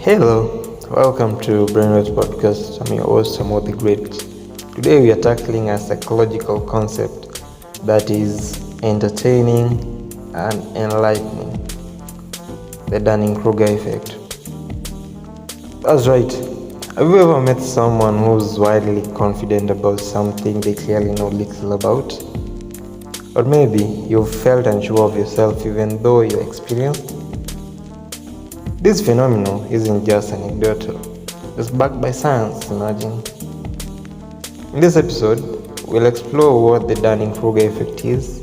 Hello, welcome to BRAINWAVES podcast. I'm your host, Samo the Great. Today we are tackling a psychological concept that is entertaining and enlightening, the Dunning-Kruger Effect. That's right. Have you ever met someone who's wildly confident about something they clearly know little about? Or maybe you've felt unsure of yourself even though you're experienced? This phenomenon isn't just anecdotal, it's backed by science, imagine. In this episode, we'll explore what the Dunning-Kruger Effect is,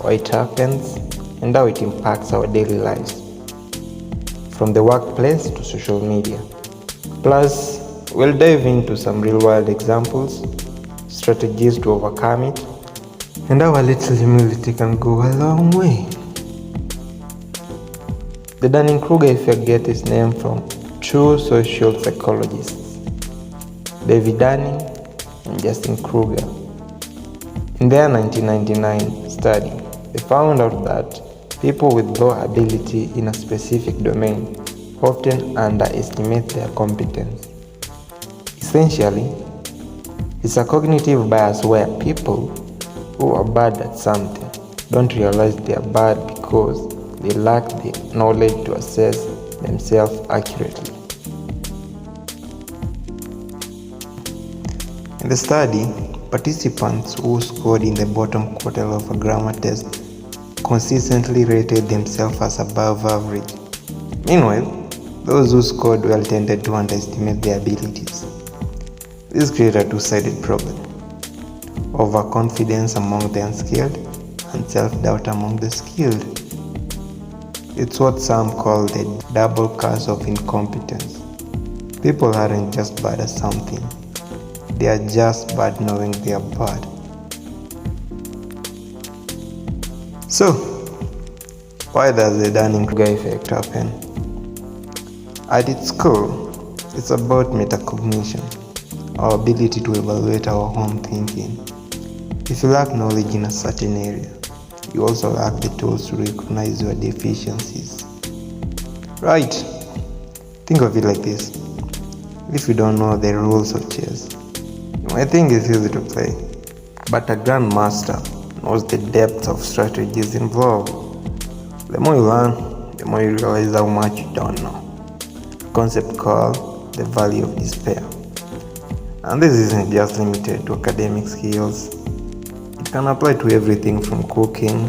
why it happens, and how it impacts our daily lives, from the workplace to social media. Plus, we'll dive into some real-world examples, strategies to overcome it, and how a little humility can go a long way. The Dunning-Kruger Effect gets its name from two social psychologists, David Dunning and Justin Kruger. In their 1999 study, they found out that people with low ability in a specific domain often underestimate their competence. Essentially, it's a cognitive bias where people who are bad at something don't realize they are bad because they lack the knowledge to assess themselves accurately. In the study, participants who scored in the bottom quartile of a grammar test consistently rated themselves as above average. Meanwhile, those who scored well tended to underestimate their abilities. This created a two-sided problem: overconfidence among the unskilled and self-doubt among the skilled. It's what some call the double curse of incompetence. People aren't just bad at something, they are just bad knowing they are bad. So, why does the Dunning-Kruger effect happen? At its core, it's about metacognition, our ability to evaluate our own thinking. If you lack knowledge in a certain area, you also lack the tools to recognize your deficiencies. Right? Think of it like this. If you don't know the rules of chess, you might think it's easy to play, but a grandmaster knows the depth of strategies involved. The more you learn, the more you realize how much you don't know. A concept called the valley of despair. And this isn't just limited to academic skills. It can apply to everything from cooking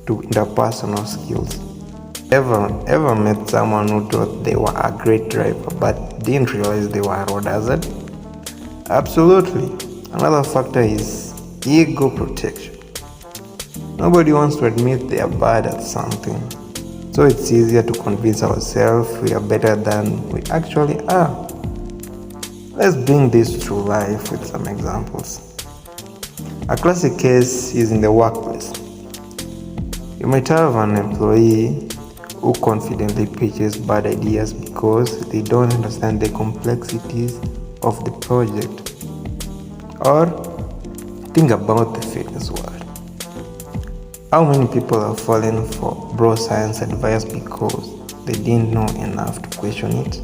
to interpersonal skills. Ever met someone who thought they were a great driver but didn't realize they were a road hazard? Absolutely. Another factor is ego protection. Nobody wants to admit they are bad at something, so it's easier to convince ourselves we are better than we actually are. Let's bring this to life with some examples. A classic case is in the workplace. You might have an employee who confidently pitches bad ideas because they don't understand the complexities of the project. Or think about the fitness world. How many people have fallen for bro science advice because they didn't know enough to question it?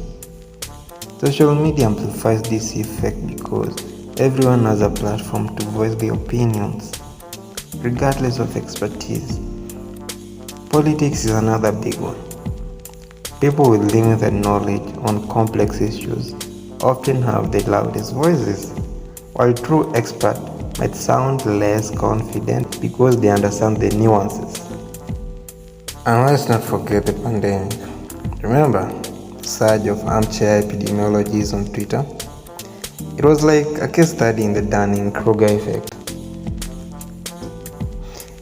Social media amplifies this effect because everyone has a platform to voice their opinions, regardless of expertise. Politics is another big one. People with limited knowledge on complex issues often have the loudest voices, while true experts might sound less confident because they understand the nuances. And let's not forget the pandemic. Remember the surge of armchair epidemiologists on Twitter? It was like a case study in the Dunning-Kruger effect.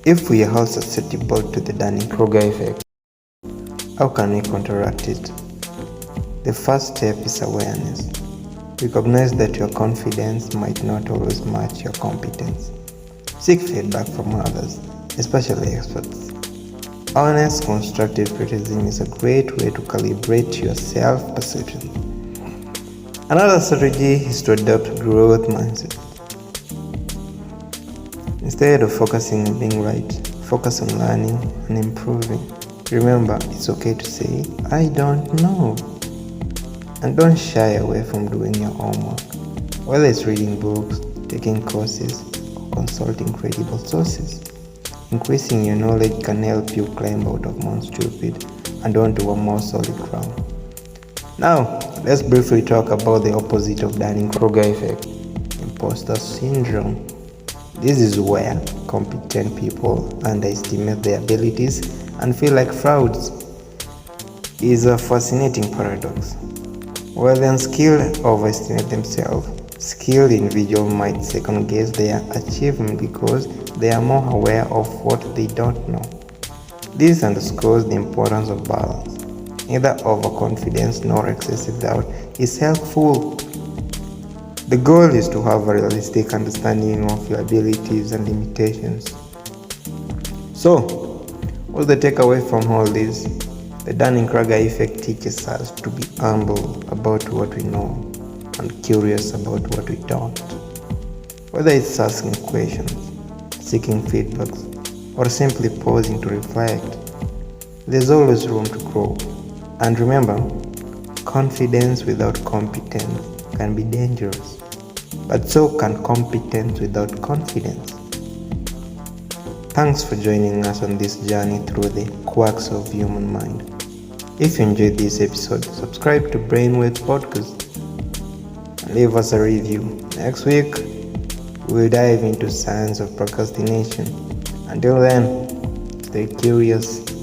If we are all susceptible to the Dunning-Kruger effect, how can we counteract it? The first step is awareness. Recognize that your confidence might not always match your competence. Seek feedback from others, especially experts. Honest, constructive criticism is a great way to calibrate your self-perception. Another strategy is to adopt a growth mindset. Instead of focusing on being right, focus on learning and improving. Remember, it's okay to say, I don't know. And don't shy away from doing your homework, whether it's reading books, taking courses, or consulting credible sources. Increasing your knowledge can help you climb out of Mount Stupid and onto a more solid ground. Now, let's briefly talk about the opposite of Dunning-Kruger Effect, imposter syndrome. This is where competent people underestimate their abilities and feel like frauds. It is a fascinating paradox. While the unskilled overestimate themselves, skilled individuals might second guess their achievement because they are more aware of what they don't know. This underscores the importance of balance. Neither overconfidence nor excessive doubt is helpful. The goal is to have a realistic understanding of your abilities and limitations. So, what's the takeaway from all this? The Dunning-Kruger Effect teaches us to be humble about what we know and curious about what we don't. Whether it's asking questions, seeking feedbacks, or simply pausing to reflect, there's always room to grow. And remember, confidence without competence can be dangerous, but so can competence without confidence. Thanks for joining us on this journey through the quirks of human mind. If you enjoyed this episode, subscribe to BRAINWAVES podcast and leave us a review. Next week, we'll dive into science of procrastination. Until then, stay curious.